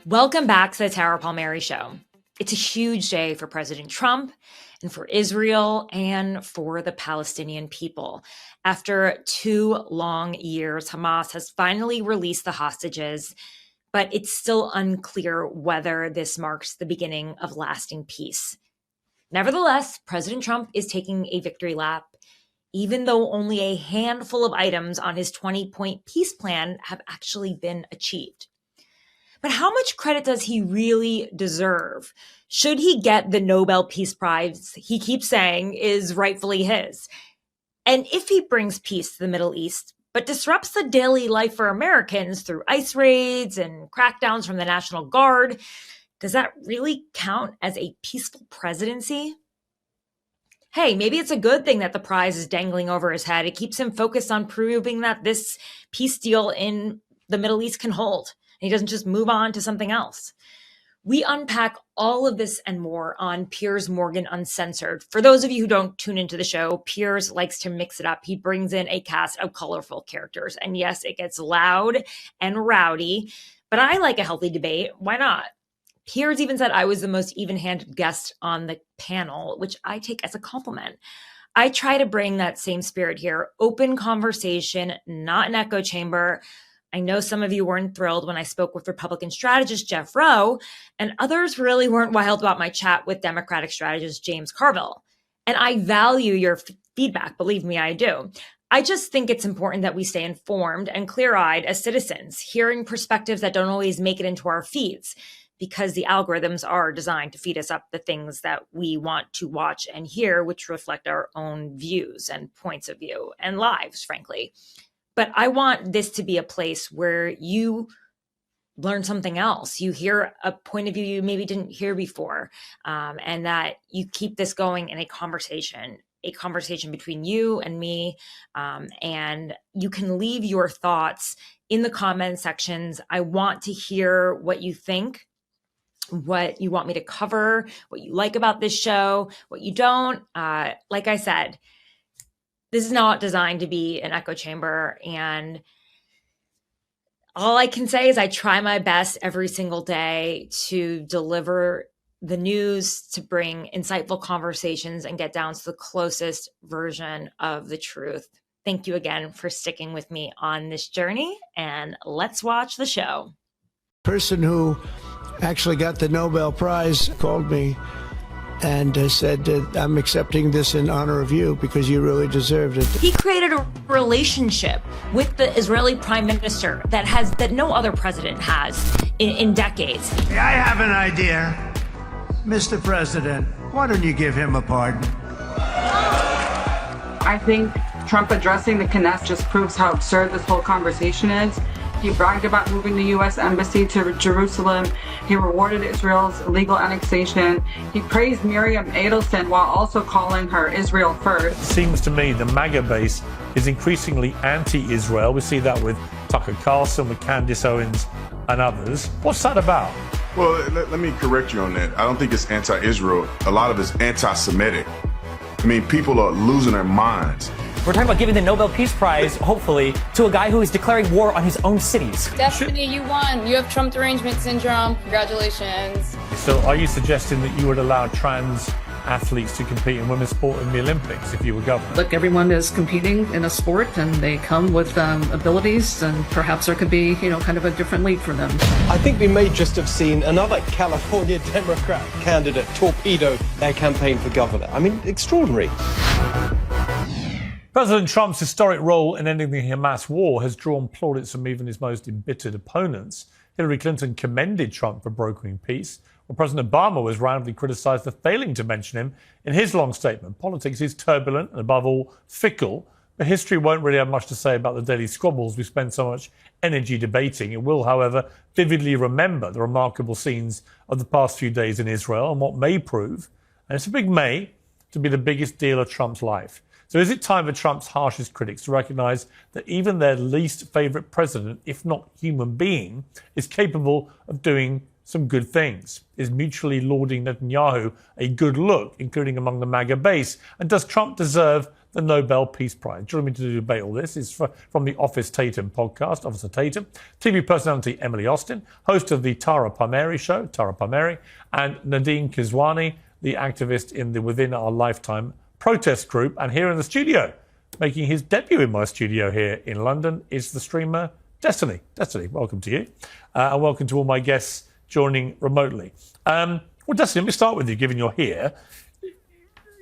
Welcome back to the Tara Palmeri Show. It's a huge day for President Trump and for Israel and for the Palestinian people. After 2 long years, Hamas has finally released the hostages, but it's still unclear whether this marks the beginning of lasting peace. Nevertheless, President Trump is taking a victory lap, even though only a handful of items on his 20-point peace plan have actually been achieved. But how much credit does he really deserve? Should he get the Nobel Peace Prize he keeps saying is rightfully his? And if he brings peace to the Middle East, but disrupts the daily life for Americans through ICE raids and crackdowns from the National Guard, does that really count as a peaceful presidency? Hey, maybe it's a good thing that the prize is dangling over his head. It keeps him focused on proving that this peace deal in the Middle East can hold. He doesn't just move on to something else. We unpack all of this and more on Piers Morgan Uncensored. For those of you who don't tune into the show, Piers likes to mix it up. He brings in a cast of colorful characters. And yes, it gets loud and rowdy, but I like a healthy debate. Why not? Piers even said I was the most even-handed guest on the panel, which I take as a compliment. I try to bring that same spirit here. Open conversation, not an echo chamber. I know some of you weren't thrilled when I spoke with Republican strategist Jeff Rowe, and others really weren't wild about my chat with Democratic strategist James Carville. And I value your feedback, believe me, I do. I just think it's important that we stay informed and clear-eyed as citizens, hearing perspectives that don't always make it into our feeds, because the algorithms are designed to feed us up the things that we want to watch and hear, which reflect our own views and points of view and lives, frankly. But I want this to be a place where you learn something else. You hear a point of view you maybe didn't hear before, and that you keep this going in a conversation between you and me. And you can leave your thoughts in the comment sections. I want to hear what you think, what you want me to cover, what you like about this show, what you don't. Like I said, this is not designed to be an echo chamber. And all I can say is I try my best every single day to deliver the news, to bring insightful conversations and get down to the closest version of the truth. Thank you again for sticking with me on this journey, and let's watch the show. Person who actually got the Nobel Prize called me and said, I'm accepting this in honor of you because you really deserved it. He created a relationship with the Israeli prime minister that no other president has in decades. Hey, I have an idea. Mr. President, why don't you give him a pardon? I think Trump addressing the Knesset just proves how absurd this whole conversation is. He bragged about moving the U.S. embassy to Jerusalem. He rewarded Israel's illegal annexation. He praised Miriam Edelstein while also calling her Israel first. It seems to me the MAGA base is increasingly anti-Israel. We see that with Tucker Carlson, with Candace Owens and others. What's that about? Well, let me correct you on that. I don't think it's anti-Israel. A lot of it's anti-Semitic. I mean, people are losing their minds. We're talking about giving the Nobel Peace Prize, hopefully, to a guy who is declaring war on his own cities. Destiny, you won. You have Trump derangement syndrome. Congratulations. So are you suggesting that you would allow trans athletes to compete in women's sport in the Olympics if you were governor? Look, everyone is competing in a sport and they come with abilities, and perhaps there could be, kind of a different league for them. I think we may just have seen another California Democrat candidate torpedo their campaign for governor. I mean, extraordinary. President Trump's historic role in ending the Hamas war has drawn plaudits from even his most embittered opponents. Hillary Clinton commended Trump for brokering peace, while President Obama was roundly criticized for failing to mention him in his long statement. Politics is turbulent and, above all, fickle, but history won't really have much to say about the daily squabbles we spend so much energy debating. It will, however, vividly remember the remarkable scenes of the past few days in Israel and what may prove, and it's a big may, to be the biggest deal of Trump's life. So is it time for Trump's harshest critics to recognize that even their least favorite president, if not human being, is capable of doing some good things? Is mutually lauding Netanyahu a good look, including among the MAGA base? And does Trump deserve the Nobel Peace Prize. Joining me to debate all this is from the Office Tatum podcast, Officer Tatum, TV personality Emily Austin, host of the Tara Palmeri Show, Tara Palmeri, and Nerdeen Kiswani, the activist in the Within Our Lifetime protest group. And here in the studio, making his debut in my studio here in London, is the streamer Destiny. Destiny, welcome to you. And welcome to all my guests joining remotely. Well, Destiny, let me start with you, given you're here.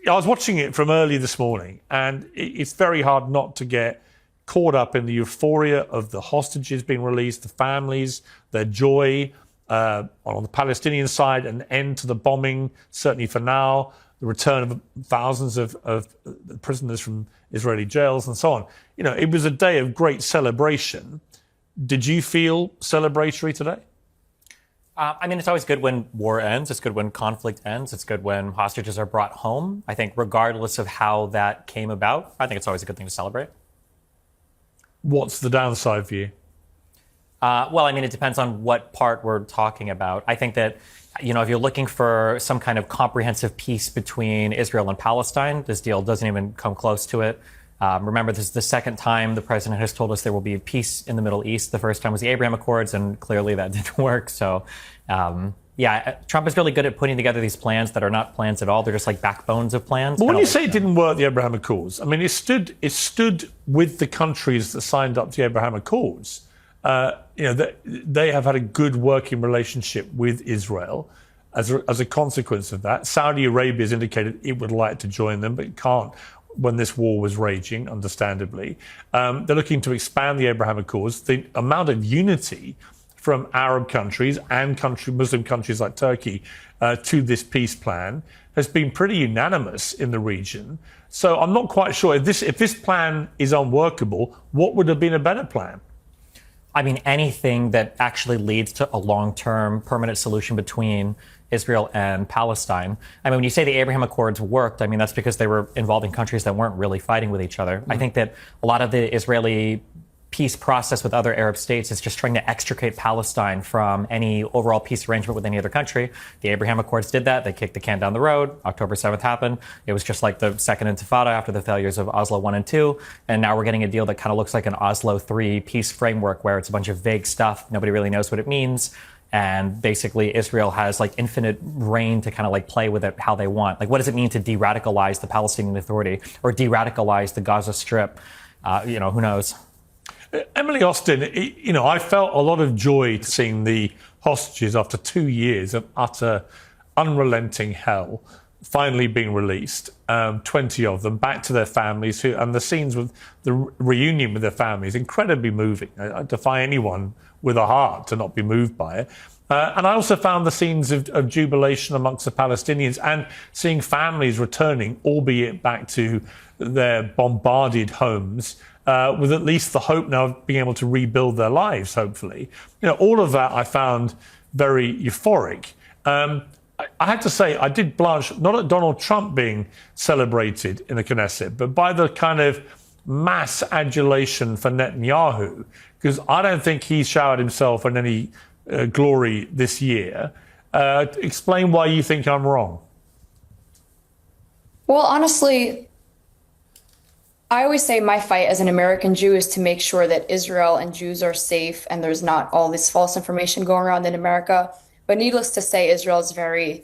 I was watching it from early this morning, and it's very hard not to get caught up in the euphoria of the hostages being released, the families, their joy, on the Palestinian side, an end to the bombing, certainly for now, the return of thousands of prisoners from Israeli jails and so on. You know, it was a day of great celebration. Did you feel celebratory today? I mean, it's always good when war ends. It's good when conflict ends. It's good when hostages are brought home. I think regardless of how that came about, I think it's always a good thing to celebrate. What's the downside for you? Well, I mean, it depends on what part we're talking about. I think that, you know, if you're looking for some kind of comprehensive peace between Israel and Palestine, this deal doesn't even come close to it. Remember, this is the second time the president has told us there will be peace in the Middle East. The first time was the Abraham Accords, and clearly that didn't work. So, yeah, Trump is really good at putting together these plans that are not plans at all. They're just like backbones of plans. But when you say it didn't work, the Abraham Accords, I mean, it stood with the countries that signed up to the Abraham Accords. You know, they have had a good working relationship with Israel as a consequence of that. Saudi Arabia has indicated it would like to join them, but it can't when this war was raging, understandably. They're looking to expand the Abraham Accords. The amount of unity from Arab countries and Muslim countries like Turkey to this peace plan has been pretty unanimous in the region. So I'm not quite sure if this plan is unworkable, what would have been a better plan? I mean, anything that actually leads to a long-term permanent solution between Israel and Palestine. I mean, when you say the Abraham Accords worked, I mean, that's because they were involving countries that weren't really fighting with each other. I think that a lot of the Israeli peace process with other Arab states is just trying to extricate Palestine from any overall peace arrangement with any other country. The Abraham Accords did that. They kicked the can down the road. October 7th happened. It was just like the second intifada after the failures of Oslo 1 and 2. And now we're getting a deal that kind of looks like an Oslo 3 peace framework where it's a bunch of vague stuff. Nobody really knows what it means. And basically, Israel has like infinite reign to kind of like play with it how they want. Like, what does it mean to de-radicalize the Palestinian Authority or de-radicalize the Gaza Strip? You know, who knows? Emily Austin, you know, I felt a lot of joy seeing the hostages after 2 years of utter, unrelenting hell finally being released, 20 of them, back to their families, and the scenes with the reunion with their families, incredibly moving. I defy anyone with a heart to not be moved by it. And I also found the scenes of jubilation amongst the Palestinians and seeing families returning, albeit back to their bombarded homes, with at least the hope now of being able to rebuild their lives, hopefully. You know, all of that I found very euphoric. I had to say, I did blanch, not at Donald Trump being celebrated in the Knesset, but by the kind of mass adulation for Netanyahu, because I don't think he showered himself in any glory this year. Explain why you think I'm wrong. Well, honestly, I always say my fight as an American Jew is to make sure that Israel and Jews are safe and there's not all this false information going around in America. But needless to say, Israel is very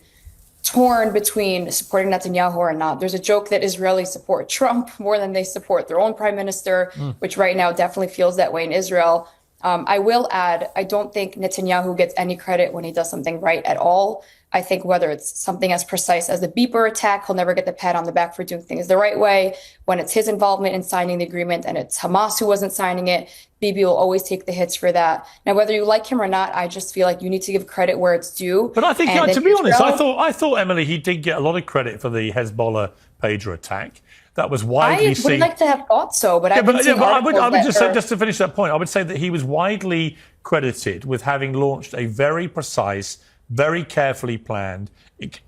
torn between supporting Netanyahu or not. There's a joke that Israelis support Trump more than they support their own prime minister, which right now definitely feels that way in Israel. I will add, I don't think Netanyahu gets any credit when he does something right at all. I think whether it's something as precise as the beeper attack, he'll never get the pat on the back for doing things the right way. When it's his involvement in signing the agreement and it's Hamas who wasn't signing it, Bibi will always take the hits for that. Now, whether you like him or not, I just feel like you need to give credit where it's due. But I think, to be honest, I thought, Emily, he did get a lot of credit for the Hezbollah pager attack. That was widely seen. I would like to have thought so, but I would just say, just to finish that point, I would say that he was widely credited with having launched a very precise, very carefully planned,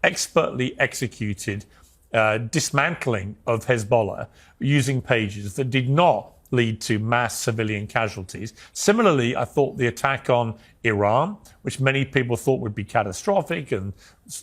expertly executed dismantling of Hezbollah using pages that did not lead to mass civilian casualties. Similarly, I thought the attack on Iran, which many people thought would be catastrophic and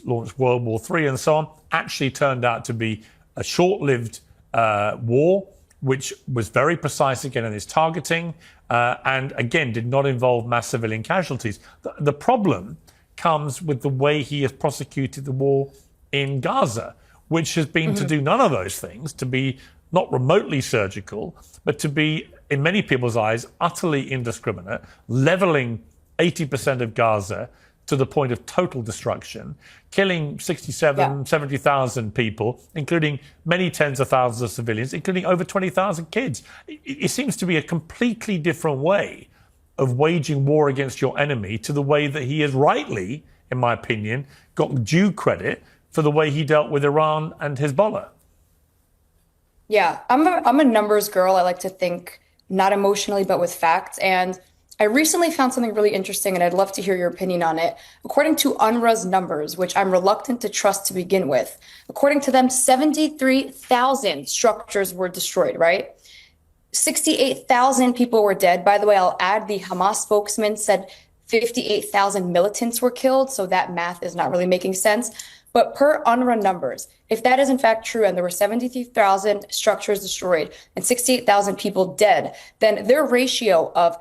launch World War III and so on, actually turned out to be a short-lived war, which was very precise again in its targeting, and again did not involve mass civilian casualties. The problem comes with the way he has prosecuted the war in Gaza, which has been to do none of those things, to be not remotely surgical, but to be, in many people's eyes, utterly indiscriminate, leveling 80% of Gaza to the point of total destruction, killing 70,000 people, including many tens of thousands of civilians, including over 20,000 kids. It seems to be a completely different way of waging war against your enemy to the way that he has rightly, in my opinion, got due credit for the way he dealt with Iran and Hezbollah. Yeah, I'm a numbers girl. I like to think not emotionally, but with facts. And I recently found something really interesting, and I'd love to hear your opinion on it. According to UNRWA's numbers, which I'm reluctant to trust to begin with, according to them, 73,000 structures were destroyed, right? 68,000 people were dead. By the way, I'll add the Hamas spokesman said 58,000 militants were killed, so that math is not really making sense. But per UNRWA numbers, if that is in fact true and there were 73,000 structures destroyed and 68,000 people dead, then their ratio of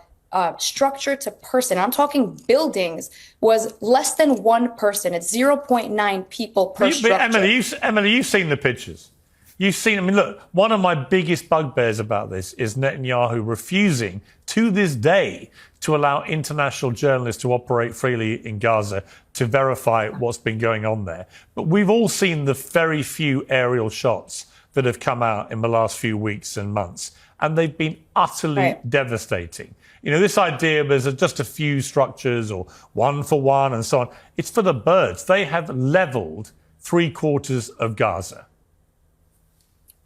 structure to person, I'm talking buildings, was less than one person. It's 0.9 people per structure. Emily, you've seen the pictures. You've seen, I mean, look, one of my biggest bugbears about this is Netanyahu refusing to this day to allow international journalists to operate freely in Gaza to verify what's been going on there. But we've all seen the very few aerial shots that have come out in the last few weeks and months, and they've been utterly devastating. You know, this idea there's just a few structures or one for one and so on, it's for the birds. They have leveled 3/4 of Gaza.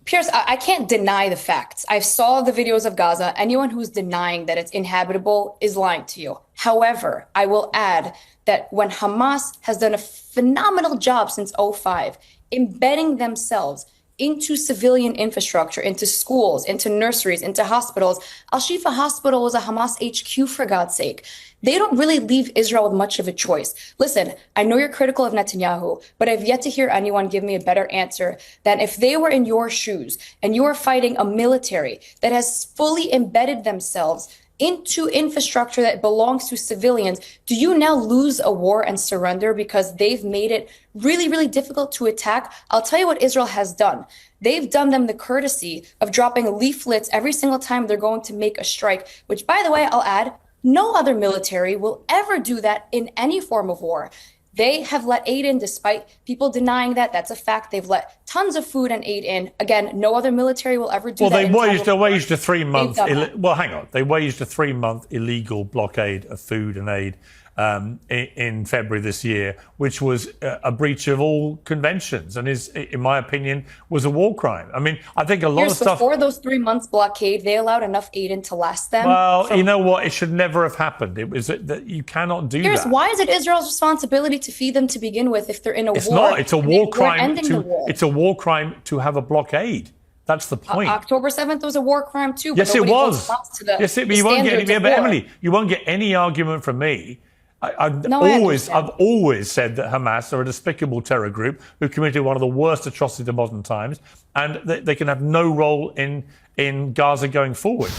Piers, I can't deny the facts. I saw the videos of Gaza. Anyone who's denying that it's inhabitable is lying to you. However, I will add that when Hamas has done a phenomenal job since 2005, embedding themselves into civilian infrastructure, into schools, into nurseries, into hospitals. Al-Shifa Hospital was a Hamas HQ, for God's sake. They don't really leave Israel with much of a choice. Listen, I know you're critical of Netanyahu, but I've yet to hear anyone give me a better answer than if they were in your shoes and you are fighting a military that has fully embedded themselves into infrastructure that belongs to civilians, do you now lose a war and surrender because they've made it really, really difficult to attack? I'll tell you what Israel has done. They've done them the courtesy of dropping leaflets every single time they're going to make a strike, which, by the way, I'll add, no other military will ever do that in any form of war. They have let aid in despite people denying that. That's a fact. They've let tons of food and aid in. Again, no other military will ever do that. Well, they waged a 3-month... Well, hang on. They waged a 3-month illegal blockade of food and aid in February this year, which was a breach of all conventions and is, in my opinion, was a war crime. I mean, I think a lot of stuff... Before those 3 months blockade, they allowed enough aid in to last them. Well, you know what? It should never have happened. It was that you cannot do that. Why is it Israel's responsibility to feed them to begin with if they're in a war? It's not. It's a war crime. It's a war crime to have a blockade. That's the point. October 7th was a war crime too. Yes, it was. Yes, but you won't get any. But Emily, you won't get any argument from me. I've always said that Hamas are a despicable terror group who committed one of the worst atrocities of modern times, and they can have no role in Gaza going forward.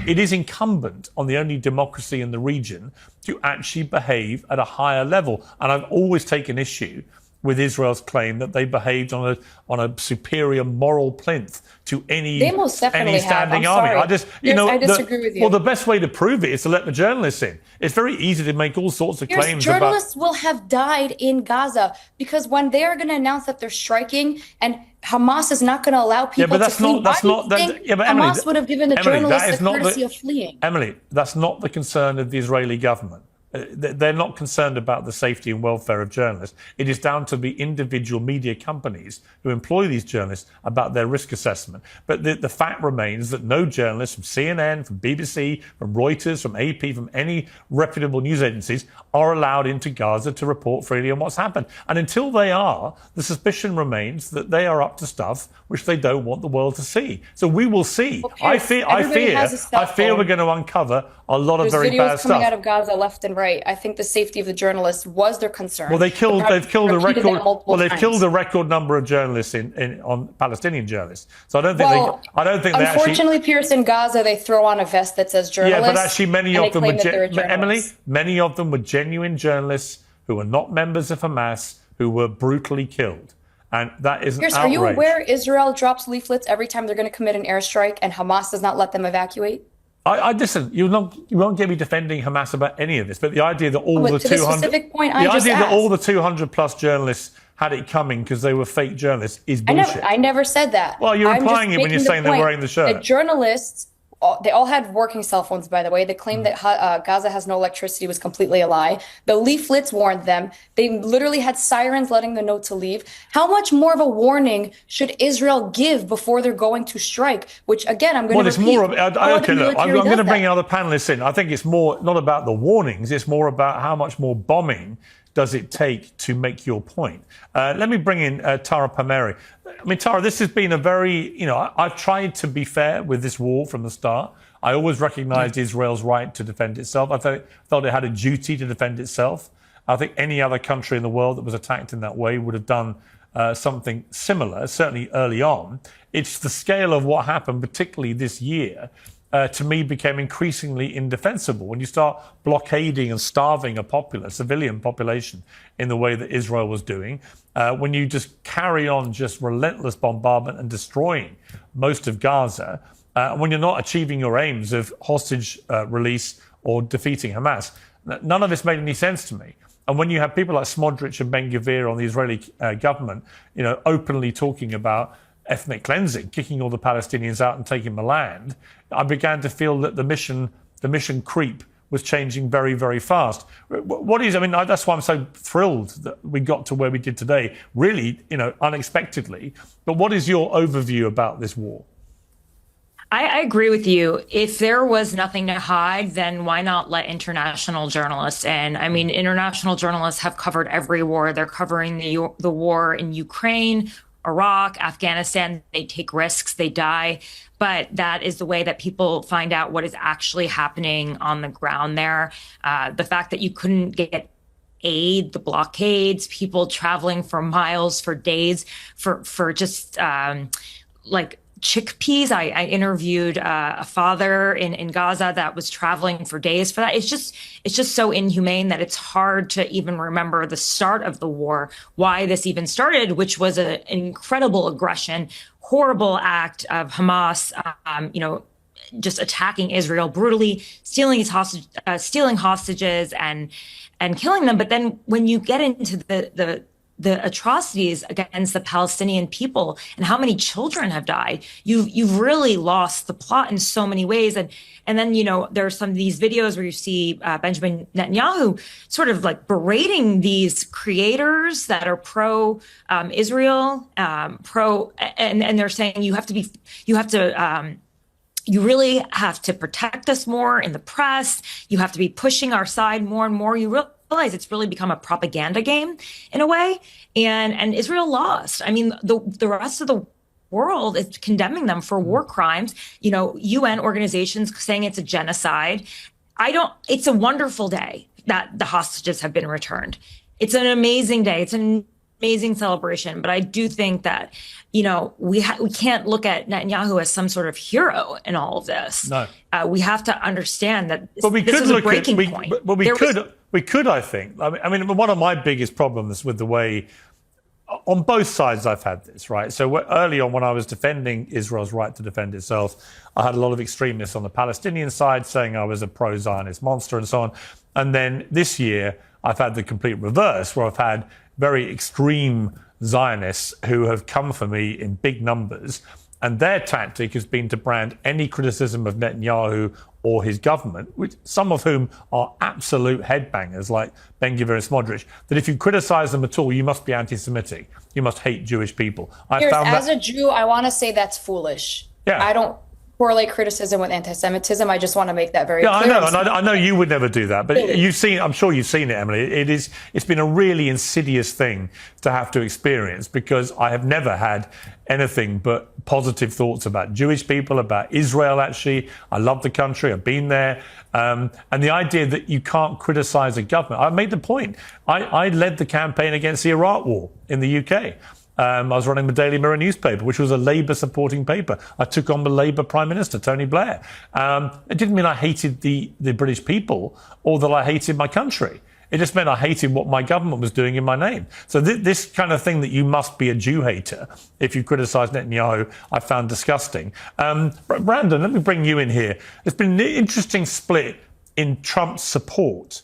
It is incumbent on the only democracy in the region to actually behave at a higher level, and I've always taken issue with Israel's claim that they behaved on a superior moral plinth to any standing army. I disagree with you. Well, the best way to prove it is to let the journalists in. It's very easy to make all sorts of claims about... Journalists will have died in Gaza because when they are going to announce that they're striking and Hamas is not going to allow people to flee, Hamas would have given the journalists the courtesy of fleeing? Emily, that's not the concern of the Israeli government. They're not concerned about the safety and welfare of journalists. It is down to the individual media companies who employ these journalists about their risk assessment. But the fact remains that no journalists from CNN, from BBC, from Reuters, from AP, from any reputable news agencies are allowed into Gaza to report freely on what's happened. And until they are, the suspicion remains that they are up to stuff which they don't want the world to see. So we will see. Well, Piers, I fear we're going to uncover a lot of very bad stuff. There's videos coming out of Gaza left and right. right. I think the safety of the journalists was their concern. Well, they've killed a record number of journalists on Palestinian journalists. So I don't think unfortunately, Piers, in Gaza, they throw on a vest that says journalists. Yeah, but actually many of them were genuine journalists who were not members of Hamas, who were brutally killed. And that is an outrage. Are you aware Israel drops leaflets every time they're going to commit an airstrike and Hamas does not let them evacuate? I listen. You won't get me defending Hamas about any of this, but the idea that all the 200 plus journalists had it coming because they were fake journalists is bullshit. I never said that. Well, you're implying it when you're saying they're wearing the shirt. The journalists, they all had working cell phones, by the way. The claim that Gaza has no electricity was completely a lie. The leaflets warned them. They literally had sirens letting them know to leave. How much more of a warning should Israel give before they're going to strike? Which, again, I'm going to repeat. I'm going to bring other panelists in. I think it's more not about the warnings. It's more about how much more bombing does it take to make your point. Let me bring in Tara Palmeri. I mean, Tara, this has been a very, I've tried to be fair with this war from the start. I always recognized Israel's right to defend itself. I felt it had a duty to defend itself. I think any other country in the world that was attacked in that way would have done something similar, certainly early on. It's the scale of what happened, particularly this year, to me became increasingly indefensible. When you start blockading and starving a civilian population in the way that Israel was doing, when you just carry on just relentless bombardment and destroying most of Gaza, when you're not achieving your aims of hostage release or defeating Hamas, none of this made any sense to me. And when you have people like Smotrich and Ben-Gvir on the Israeli government, openly talking about ethnic cleansing, kicking all the Palestinians out and taking the land, I began to feel that the mission creep was changing very, very fast. That's why I'm so thrilled that we got to where we did today, really, unexpectedly. But what is your overview about this war? I agree with you. If there was nothing to hide, then why not let international journalists in? I mean, international journalists have covered every war. They're covering the war in Ukraine, Iraq, Afghanistan. They take risks, they die. But that is the way that people find out what is actually happening on the ground there. The fact that you couldn't get aid, the blockades, people traveling for miles, for days, for just like chickpeas. I interviewed a father in Gaza that was traveling for days for that. It's just so inhumane that it's hard to even remember the start of the war, why this even started, which was an incredible aggression, horrible act of Hamas, just attacking Israel brutally, stealing hostages and killing them. But then when you get into the atrocities against the Palestinian people and how many children have died, you've really lost the plot in so many ways. And then, there are some of these videos where you see Benjamin Netanyahu sort of like berating these creators that are pro Israel, and they're saying you really have to protect us more in the press. You have to be pushing our side more and more. You realize it's really become a propaganda game in a way. And Israel lost. I mean, the rest of the world is condemning them for war crimes. UN organizations saying it's a genocide. It's a wonderful day that the hostages have been returned. It's an amazing day. It's an amazing celebration. But I do think that, we can't look at Netanyahu as some sort of hero in all of this. No. We have to understand that this is a breaking point. We could, I think. I mean, one of my biggest problems with the way, on both sides I've had this, right? So early on when I was defending Israel's right to defend itself, I had a lot of extremists on the Palestinian side saying I was a pro-Zionist monster and so on. And then this year, I've had the complete reverse, where I've had very extreme Zionists who have come for me in big numbers. And their tactic has been to brand any criticism of Netanyahu or his government, some of whom are absolute headbangers like Ben-Gvir and Smotrich, that if you criticize them at all, you must be anti-Semitic. You must hate Jewish people. As a Jew, I want to say that's foolish. Yeah. correlate criticism with anti-Semitism. I just want to make that very clear. Yeah, I know, and I know you would never do that, but I'm sure you've seen it, Emily. It's been a really insidious thing to have to experience, because I have never had anything but positive thoughts about Jewish people, about Israel, actually. I love the country. I've been there. And the idea that you can't criticize a government. I made the point. I led the campaign against the Iraq war in the UK. I was running the Daily Mirror newspaper, which was a Labour supporting paper. I took on the Labour Prime Minister, Tony Blair. It didn't mean I hated the British people or that I hated my country. It just meant I hated what my government was doing in my name. So this kind of thing that you must be a Jew hater if you criticise Netanyahu, I found disgusting. Brandon, let me bring you in here. There's been an interesting split in Trump's support.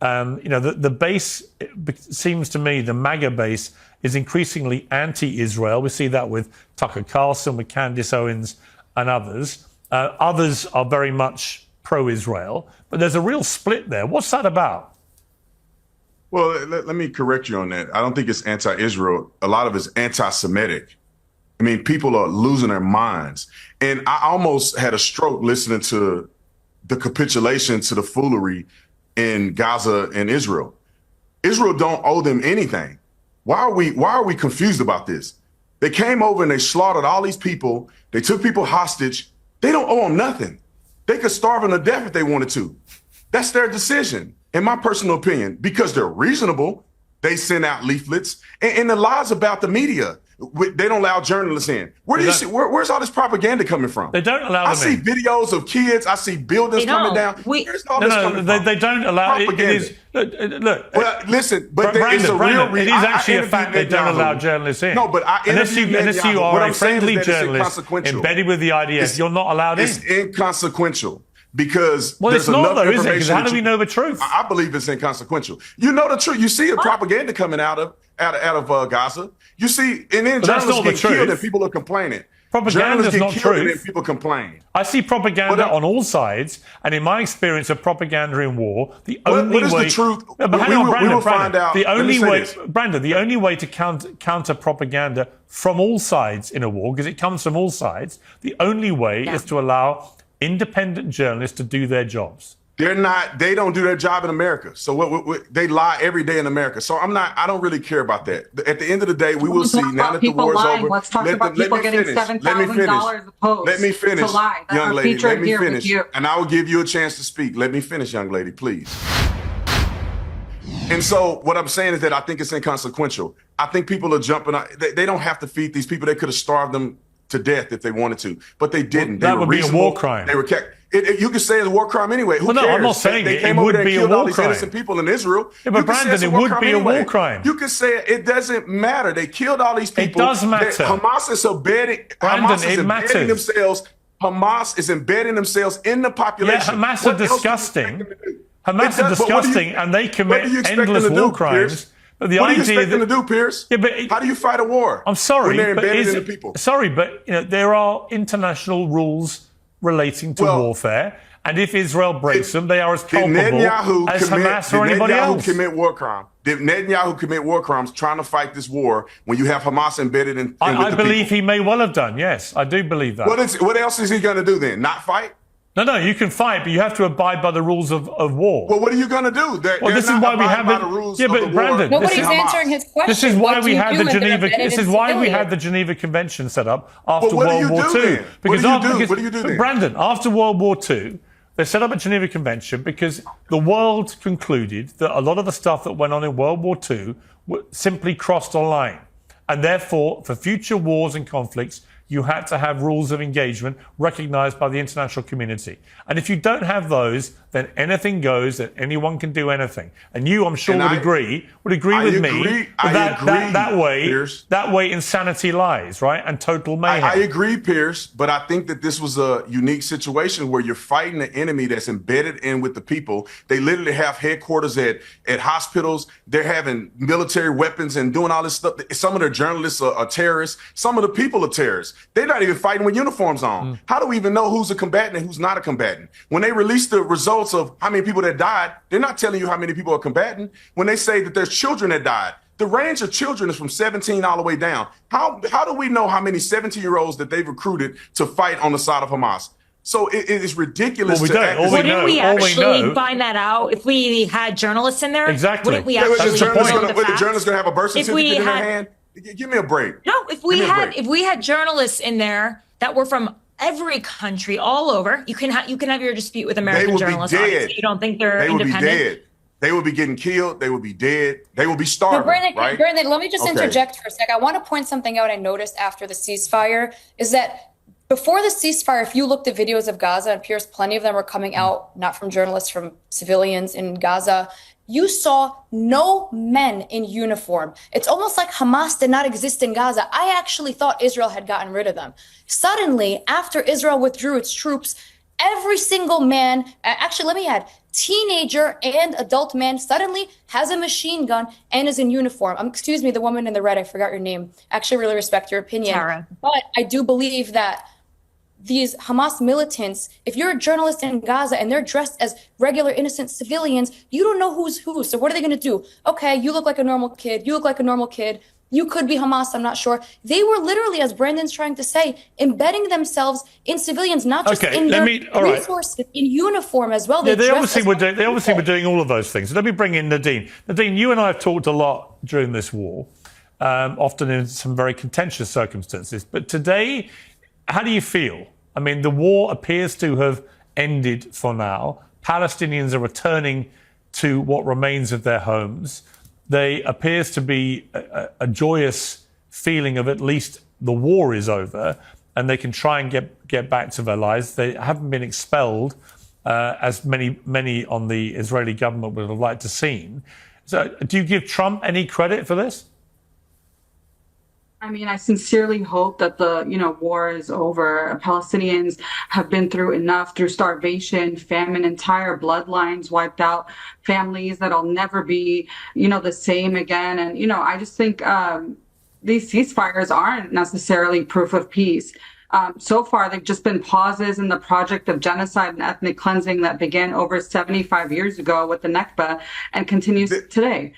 The base, it seems to me, the MAGA base is increasingly anti-Israel. We see that with Tucker Carlson, with Candace Owens and others. Others are very much pro-Israel, but there's a real split there. What's that about? Well, let me correct you on that. I don't think it's anti-Israel. A lot of it's anti-Semitic. I mean, people are losing their minds. And I almost had a stroke listening to the capitulation to the foolery in Gaza and Israel. Israel don't owe them anything. Why are we confused about this? They came over and they slaughtered all these people. They took people hostage. They don't owe them nothing. They could starve them to death if they wanted to. That's their decision, in my personal opinion, because they're reasonable. They send out leaflets and the lies about the media. They don't allow journalists in. Where's all this propaganda coming from? They don't allow them in. I see videos of kids. I see buildings coming down. Where's all this coming from? They don't allow propaganda. Look. Well, listen, but Brandon, it's a real reason. It is actually a fact they don't allow journalists in. No, but unless you are a friendly journalist embedded with the IDF, you're not allowed in. It's inconsequential. Because it's not though, is it? Because how do we know the truth? I believe it's inconsequential. You know the truth. You see the propaganda coming out of Gaza. You see, and then journalists get killed and people are complaining. Propaganda is not true. And people complain. I see propaganda on all sides, and in my experience of propaganda in war, the only way. What is the truth? We will find out. The only way, Brandon, the only way to counter propaganda from all sides in a war, because it comes from all sides, the only way is to allow independent journalists to do their jobs. They don't do their job in America. So they lie every day in America. So I don't really care about that. At the end of the day, we will see now that the war is over. Let's talk about people getting $7,000 a post. Let me finish, to lie. young lady. Let me finish. And I will give you a chance to speak. Let me finish, young lady, please. And so what I'm saying is that I think it's inconsequential. I think people are jumping. They don't have to feed these people. They could have starved them to death if they wanted to, but they didn't. That would be a war crime. They were kept. You could say it's a war crime anyway. Who cares? I'm not saying they it would be a war crime. Innocent people in Israel. Yeah, but Brandon, it would be a war crime. You could say it doesn't matter. They killed all these people. It does matter. Hamas is embedding themselves. Hamas is embedding themselves in the population. Yeah, Hamas are disgusting. Hamas are disgusting, and they commit endless war crimes. What do you expect them to do, Piers? Yeah, but how do you fight a war? I'm sorry, when they're embedded in the people. Sorry, but there are international rules relating to warfare, and if Israel breaks them, they are as culpable as Hamas or anybody else. Did Netanyahu commit war crimes trying to fight this war when you have Hamas embedded in? I believe he may well have done. Yes, I do believe that. What else is he going to do then? Not fight? No, you can fight, but you have to abide by the rules of war. Well, what are you going to do? This is why we have the rules of but Brandon, nobody's answering his question. This is why we had the Geneva. This is why we had the Geneva Convention set up after World War II. What do you do then? Brandon, after World War II, they set up a Geneva Convention because the world concluded that a lot of the stuff that went on in World War II simply crossed a line, and therefore, for future wars and conflicts, you had to have rules of engagement recognized by the international community. And if you don't have those, then anything goes, that anyone can do anything. And you, I'm sure, would agree with me that way insanity lies, right? And total mayhem. I agree, Piers, but I think that this was a unique situation where you're fighting an enemy that's embedded in with the people. They literally have headquarters at hospitals. They're having military weapons and doing all this stuff. Some of their journalists are terrorists. Some of the people are terrorists. They're not even fighting with uniforms on. How do we even know who's a combatant and who's not a combatant? When they release the results of how many people that died, they're not telling you how many people are combatant. When they say that there's children that died, The range of children is from 17 all the way down. How do we know how many 17-year-olds that they've recruited to fight on the side of Hamas? So it is ridiculous. Well, we don't. Wouldn't we actually find that out if we had journalists in there? Exactly. Wouldn't we actually the journalists going to have a birth certificate in their hand? Give me a break. No, if we had journalists in there that were from every country all over, you can have your dispute with American journalists. Obviously, you don't think they're independent? They would be dead. They would be getting killed. They would be dead. They would be starving. Right? Brandon, let me just interject for a sec. I want to point something out I noticed after the ceasefire is that before the ceasefire, if you looked at videos of Gaza, and Piers, plenty of them were coming out, not from journalists, from civilians in Gaza, you saw no men in uniform. It's almost like Hamas did not exist in Gaza. I actually thought Israel had gotten rid of them. Suddenly, after Israel withdrew its troops, every single man, actually, let me add, teenager and adult man suddenly has a machine gun and is in uniform. Excuse me, the woman in the red, I forgot your name. Actually, really respect your opinion. Tara. But I do believe that these Hamas militants, if you're a journalist in Gaza and they're dressed as regular innocent civilians, you don't know who's who. So what are they going to do? Okay, you look like a normal kid. You look like a normal kid. You could be Hamas, I'm not sure. They were literally, as Brandon's trying to say, embedding themselves in civilians, not just in their resources, in uniform as well. They obviously were doing all of those things. So let me bring in Nerdeen. Nerdeen, you and I have talked a lot during this war, often in some very contentious circumstances. But today, how do you feel? I mean, the war appears to have ended for now. Palestinians are returning to what remains of their homes. There appears to be a joyous feeling of at least the war is over and they can try and get back to their lives. They haven't been expelled, as many on the Israeli government would have liked to seen. So do you give Trump any credit for this? I mean, I sincerely hope that the, war is over. Palestinians have been through enough, through starvation, famine, entire bloodlines wiped out, families that'll never be, the same again. And, I just think these ceasefires aren't necessarily proof of peace. So far, they've just been pauses in the project of genocide and ethnic cleansing that began over 75 years ago with the Nakba and continues today.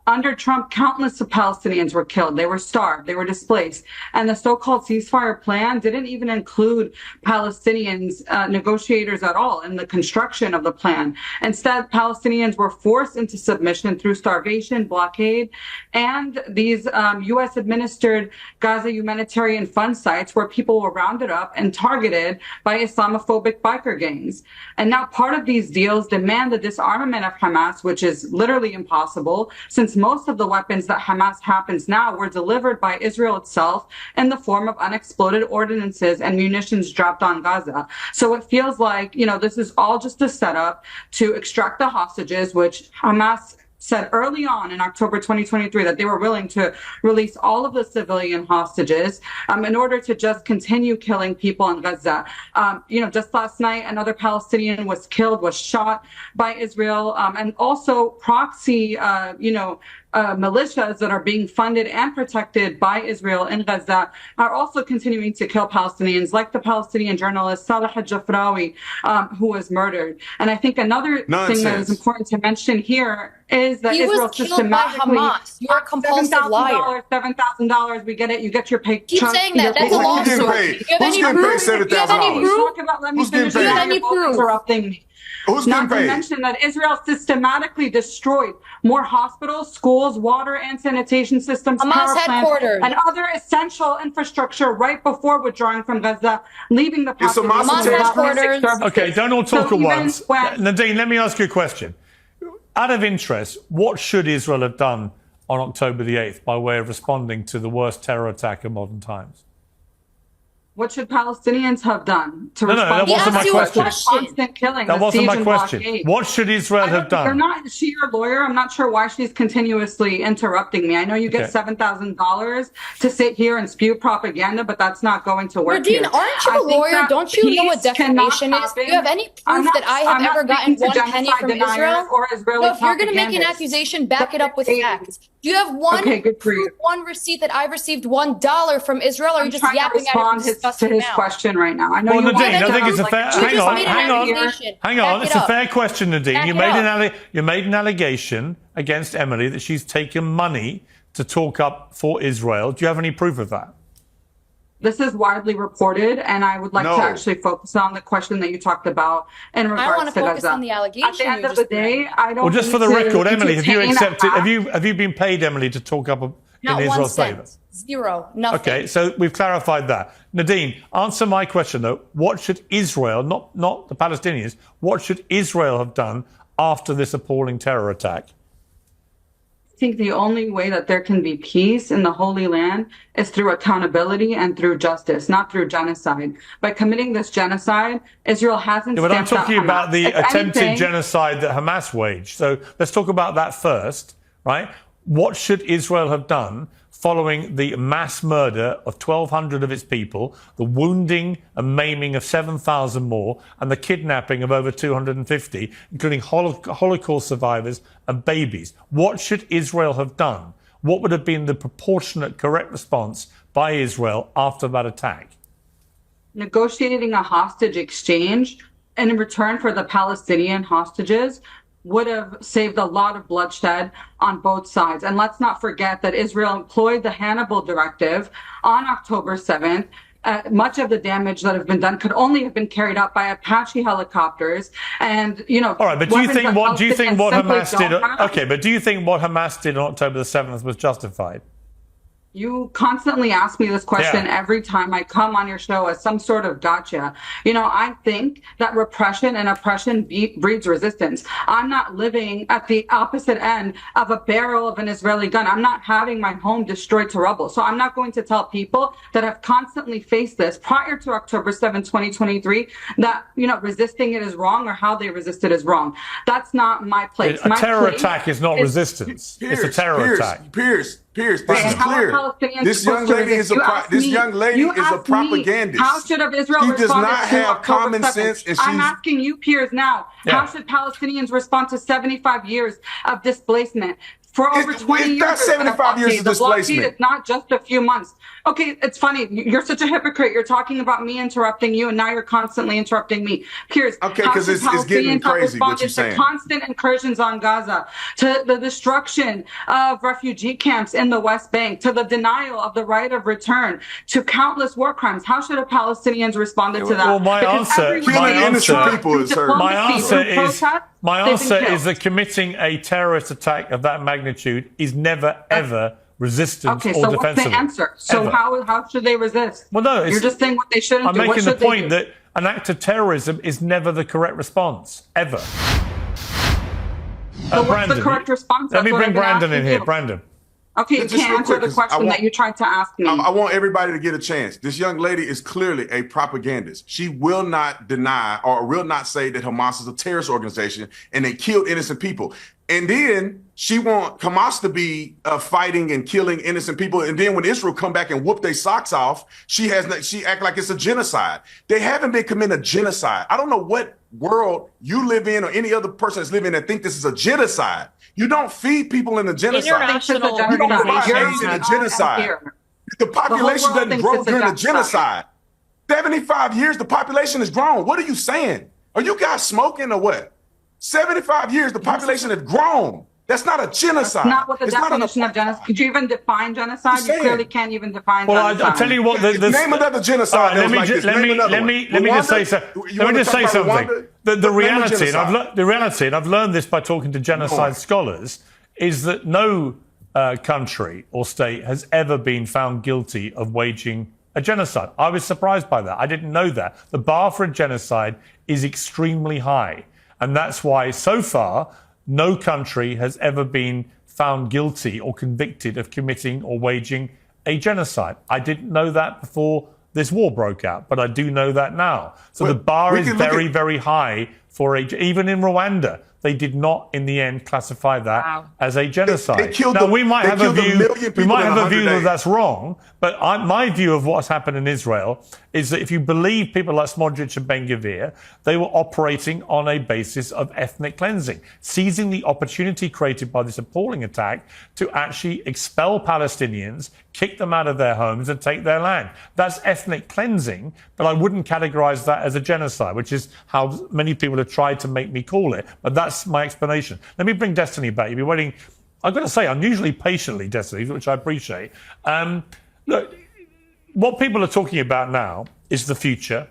Under Trump, countless of Palestinians were killed. They were starved. They were displaced. And the so-called ceasefire plan didn't even include Palestinians, negotiators at all in the construction of the plan. Instead, Palestinians were forced into submission through starvation, blockade, and these U.S.-administered Gaza humanitarian fund sites where people were rounded up and targeted by Islamophobic biker gangs. And now part of these deals demand the disarmament of Hamas, which is literally impossible, since most of the weapons that Hamas happens now were delivered by Israel itself in the form of unexploded ordinances and munitions dropped on Gaza. So it feels like, this is all just a setup to extract the hostages, which Hamas said early on in October 2023 that they were willing to release all of the civilian hostages in order to just continue killing people in Gaza. Just last night, another Palestinian was killed, was shot by Israel, and also proxy, militias that are being funded and protected by Israel in Gaza are also continuing to kill Palestinians, like the Palestinian journalist Salah al-Jafrawi, who was murdered. And I think another thing that is important to mention here is that Israel systematically... Hamas. You're a compulsive liar. $7,000, we get it. You get your pay. Keep saying that. That's a lawsuit. Who's getting paid $7,000? Who's getting paid? Interrupting me. Who's Not to mention that Israel systematically destroyed more hospitals, schools, water and sanitation systems, power plants, and other essential infrastructure right before withdrawing from Gaza, leaving the population. Hamas headquarters. Okay, don't all talk at once. Nerdeen, let me ask you a question. Out of interest, what should Israel have done on October the 8th by way of responding to the worst terror attack of modern times? What should Palestinians have done to respond? No, that wasn't my question. Constant killing. That wasn't my question. What should Israel have done? Is she your lawyer? I'm not sure why she's continuously interrupting me. I know you get $7,000 to sit here and spew propaganda, but that's not going to work. Nerdeen, aren't you a lawyer? Don't you know what defamation is? Do you have any proof that I have ever gotten one penny from Israel? No, if you're going to make an accusation, back it up with facts. Do you have one receipt that I've received $1 from Israel, or are you just yapping at it? To his question right now. I know Nerdeen, I think it's a fair. Hang on. It's a fair question, Nerdeen. You made an allegation against Emily that she's taken money to talk up for Israel. Do you have any proof of that? This is widely reported, and I would like to actually focus on the question that you talked about in regards to Gaza. I want to focus on the allegation. At the end of the day, I don't. Well, just for the record, Emily, have you accepted? Have you been paid, Emily, to talk up in Israel's favour? Zero. Nothing. Okay, so we've clarified that. Nerdeen, answer my question though. What should Israel, not the Palestinians, what should Israel have done after this appalling terror attack? I think the only way that there can be peace in the Holy Land is through accountability and through justice, not through genocide. By committing this genocide, Israel hasn't. But I'm talking about the attempted genocide that Hamas waged. So let's talk about that first, right? What should Israel have done following the mass murder of 1,200 of its people, the wounding and maiming of 7,000 more, and the kidnapping of over 250, including Holocaust survivors and babies? What should Israel have done? What would have been the proportionate, correct response by Israel after that attack? Negotiating a hostage exchange in return for the Palestinian hostages would have saved a lot of bloodshed on both sides. And let's not forget that Israel employed the Hannibal Directive on October 7th. Much of the damage that have been done could only have been carried out by Apache helicopters. And, you know, all right, but do you think what Hamas did? Okay, but do you think what Hamas did on October the 7th was justified? You constantly ask me this question every time I come on your show as some sort of gotcha. You know, I think that repression and oppression breeds resistance. I'm not living at the opposite end of a barrel of an Israeli gun. I'm not having my home destroyed to rubble. So I'm not going to tell people that have constantly faced this prior to October 7, 2023, that, you know, resisting it is wrong or how they resisted is wrong. That's not my place. A terror attack is not resistance. It's a terror attack. Pierce, this is clear. This young lady is a propagandist. How should have Israel responded? She does not have common sense. And I'm asking you, Piers, now. How should Palestinians respond to 75 years of displacement? For over 20 years. That's 75 years of displacement. It's not just a few months. Okay, it's funny. You're such a hypocrite. You're talking about me interrupting you, and now you're constantly interrupting me. Piers, okay, because it's getting crazy what you're saying. To constant incursions on Gaza, to the destruction of refugee camps in the West Bank, to the denial of the right of return, to countless war crimes. How should have Palestinians responded to that? Well, my answer is that committing a terrorist attack of that magnitude is never, ever resistance or defensible. Okay, so what's the answer? So how should they resist? Well, no, you're just saying what they shouldn't do. I'm making the point that an act of terrorism is never the correct response, ever. So what's the correct response? Let me bring Brandon in here. Brandon. Okay, you can't answer the question that you tried to ask me. I want everybody to get a chance. This young lady is clearly a propagandist. She will not deny or will not say that Hamas is a terrorist organization and they killed innocent people. And then she wants Hamas to be fighting and killing innocent people. And then when Israel come back and whoop their socks off, she act like it's a genocide. They haven't been committing a genocide. I don't know what world you live in or any other person that's living in that think this is a genocide. You don't feed people in a genocide. International you don't organizations in a genocide. The population doesn't grow during a genocide. 75 years, the population has grown. What are you saying? Are you guys smoking or what? 75 years, the population has grown. That's not a genocide. That's not what the definition of genocide. Could you even define genocide? You clearly can't even define genocide. Well, I'll tell you what. Name another genocide. Let me just say something. The reality, and I've learned this by talking to genocide scholars, is that no country or state has ever been found guilty of waging a genocide. I was surprised by that. I didn't know that. The bar for a genocide is extremely high. And that's why, so far, no country has ever been found guilty or convicted of committing or waging a genocide. I didn't know that before this war broke out, but I do know that now. So the bar is very, very high for even in Rwanda. They did not, in the end, classify that as a genocide. We might have a view that that's wrong, but my view of what's happened in Israel is that if you believe people like Smodrich and Ben-Gvir, they were operating on a basis of ethnic cleansing, seizing the opportunity created by this appalling attack to actually expel Palestinians, kick them out of their homes and take their land. That's ethnic cleansing, but I wouldn't categorize that as a genocide, which is how many people have tried to make me call it. But that's my explanation. Let me bring Destiny back. You've been waiting I've got to say, unusually patiently, Destiny, which I appreciate. Look, what people are talking about now is the future,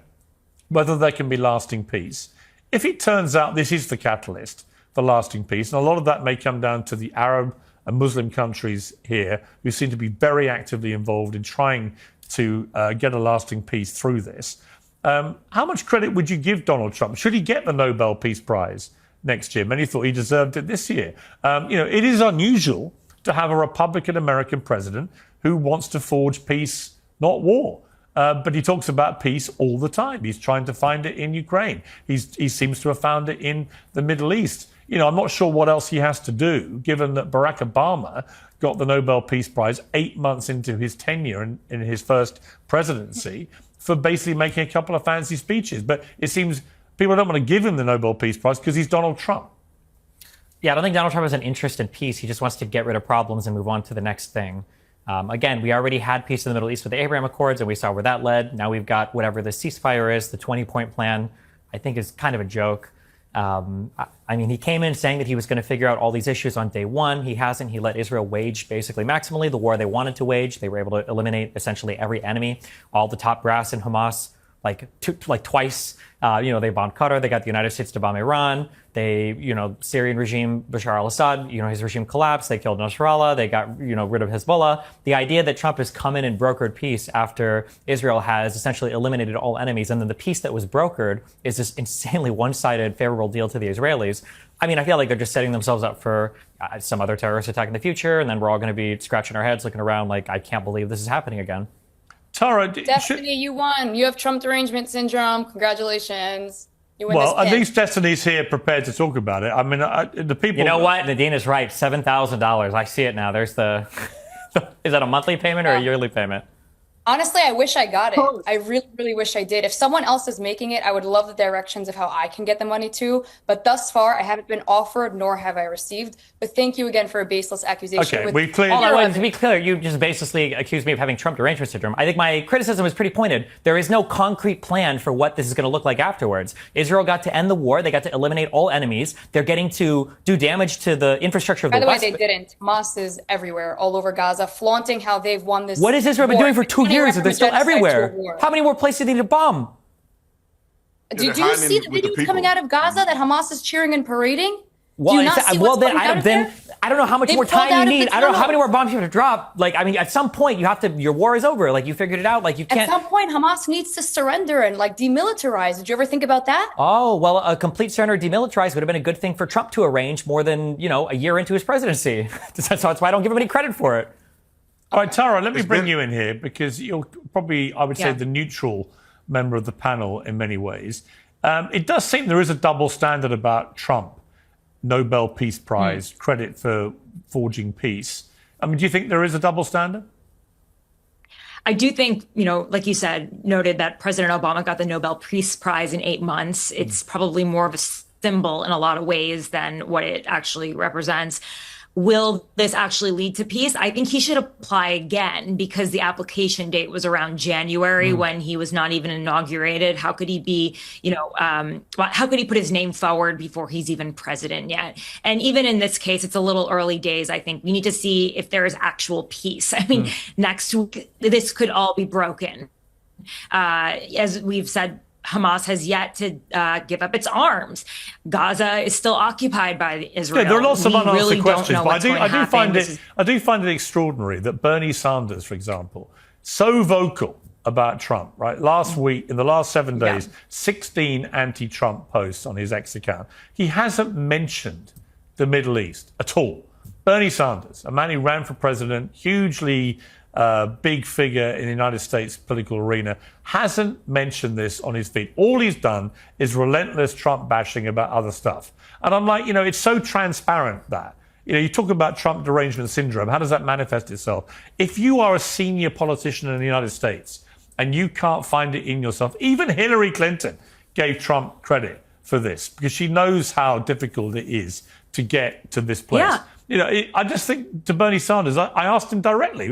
whether there can be lasting peace. If it turns out this is the catalyst for lasting peace, and a lot of that may come down to the Arab and Muslim countries here who seem to be very actively involved in trying to get a lasting peace through this, how much credit would you give Donald Trump? Should he get the Nobel Peace Prize next year? Many thought he deserved it this year. It is unusual to have a Republican American president who wants to forge peace, not war. But he talks about peace all the time. He's trying to find it in Ukraine. He seems to have found it in the Middle East. I'm not sure what else he has to do, given that Barack Obama got the Nobel Peace Prize 8 months into his tenure in his first presidency for basically making a couple of fancy speeches. But it seems people don't want to give him the Nobel Peace Prize because he's Donald Trump. Yeah, I don't think Donald Trump has an interest in peace. He just wants to get rid of problems and move on to the next thing. Again, we already had peace in the Middle East with the Abraham Accords, and we saw where that led. Now we've got whatever the ceasefire is, the 20-point plan, I think is kind of a joke. He came in saying that he was going to figure out all these issues on day one. He hasn't. He let Israel wage basically maximally the war they wanted to wage. They were able to eliminate essentially every enemy, all the top brass in Hamas, twice. They bombed Qatar. They got the United States to bomb Iran. They, Syrian regime, Bashar al-Assad, his regime collapsed. They killed Nasrallah. They got, rid of Hezbollah. The idea that Trump has come in and brokered peace after Israel has essentially eliminated all enemies, and then the peace that was brokered is this insanely one-sided favorable deal to the Israelis. I feel like they're just setting themselves up for some other terrorist attack in the future, and then we're all going to be scratching our heads, looking around like, I can't believe this is happening again. Tara, Destiny, you won. You have Trump derangement syndrome. Congratulations. You win well, this at least Destiny's here prepared to talk about it. The people. You know what? Nerdeen is right. $7,000. I see it now. There's the. Is that a monthly payment or a yearly payment? Honestly, I wish I got it. I really, really wish I did. If someone else is making it, I would love the directions of how I can get the money too. But thus far, I haven't been offered, nor have I received. But thank you again for a baseless accusation. Okay, to be clear, you just basically accused me of having Trump derangement syndrome. I think my criticism is pretty pointed. There is no concrete plan for what this is going to look like afterwards. Israel got to end the war. They got to eliminate all enemies. They're getting to do damage to the infrastructure of the West. By the way, they didn't. Hamas is everywhere, all over Gaza, flaunting how they've won this. What has Israel been doing for 2 years? They're still everywhere. How many more places do they need to bomb? Do you see the videos coming out of Gaza that Hamas is cheering and parading? Well, I don't know how much more time you need. I don't know how many more bombs you have to drop. At some point, your war is over. You figured it out. You can't. At some point, Hamas needs to surrender and demilitarize. Did you ever think about that? Oh, well, a complete surrender, demilitarized would have been a good thing for Trump to arrange more than, a year into his presidency. So that's why I don't give him any credit for it. All right, Tara, let me bring you in here because you're probably, I would say, the neutral member of the panel in many ways. It does seem there is a double standard about Trump. Nobel Peace Prize, credit for forging peace. Do you think there is a double standard? I do think, like you said, noted that President Obama got the Nobel Peace Prize in 8 months. It's probably more of a symbol in a lot of ways than what it actually represents. Will this actually lead to peace? I think he should apply again because the application date was around January when he was not even inaugurated. How could he be, how could he put his name forward before he's even president yet? And even in this case, it's a little early days. I think we need to see if there is actual peace. Next week, this could all be broken. As we've said, Hamas has yet to give up its arms. Gaza is still occupied by Israel. Yeah, there are lots of unanswered really questions, but I do find it extraordinary that Bernie Sanders, for example, so vocal about Trump, right? Last week, in the last 7 days, 16 anti-Trump posts on his X account. He hasn't mentioned the Middle East at all. Bernie Sanders, a man who ran for president, hugely big figure in the United States political arena, hasn't mentioned this on his feed. All he's done is relentless Trump bashing about other stuff. And I'm like, it's so transparent that. You talk about Trump derangement syndrome. How does that manifest itself? If you are a senior politician in the United States and you can't find it in yourself, even Hillary Clinton gave Trump credit for this because she knows how difficult it is to get to this place. Yeah. I just think to Bernie Sanders, I asked him directly,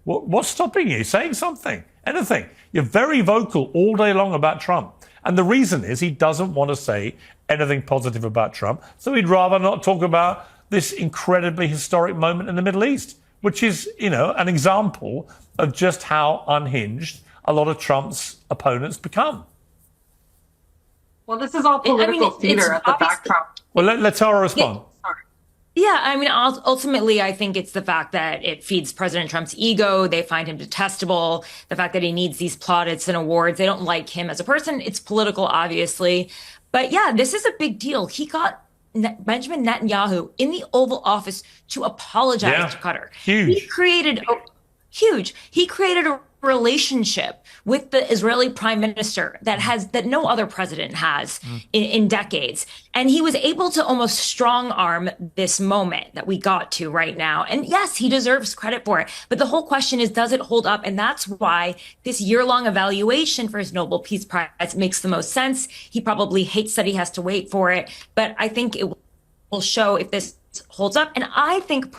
what's stopping you saying something, anything? You're very vocal all day long about Trump. And the reason is he doesn't want to say anything positive about Trump. So he'd rather not talk about this incredibly historic moment in the Middle East, which is, an example of just how unhinged a lot of Trump's opponents become. Well, this is all political theater at the backdrop. Well, let Tara respond. Yeah, I mean, ultimately, I think it's the fact that it feeds President Trump's ego. They find him detestable. The fact that he needs these plaudits and awards. They don't like him as a person. It's political, obviously. But yeah, this is a big deal. He got Benjamin Netanyahu in the Oval Office to apologize to Qatar. Huge. He created a relationship with the Israeli prime minister that no other president has in decades. And he was able to almost strong arm this moment that we got to right now. And yes, he deserves credit for it. But the whole question is, does it hold up? And that's why this year-long evaluation for his Nobel Peace Prize makes the most sense. He probably hates that he has to wait for it. But I think it will show if this holds up. And I think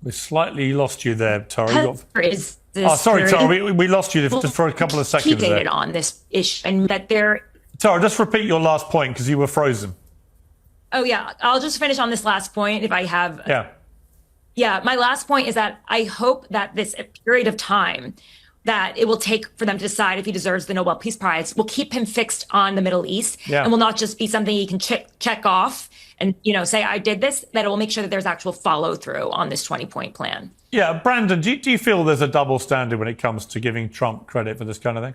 we slightly lost you there, Tara. Sorry, Tara, we lost you just for a couple of seconds there. On this issue, and that they're... Tara, just repeat your last point because you were frozen. Oh, yeah. I'll just finish on this last point if I have... Yeah, my last point is that I hope that this period of time that it will take for them to decide if he deserves the Nobel Peace Prize will keep him fixed on the Middle East and will not just be something he can check off and, say, I did this, that it will make sure that there's actual follow through on this 20-point plan. Yeah, Brandon, do you feel there's a double standard when it comes to giving Trump credit for this kind of thing?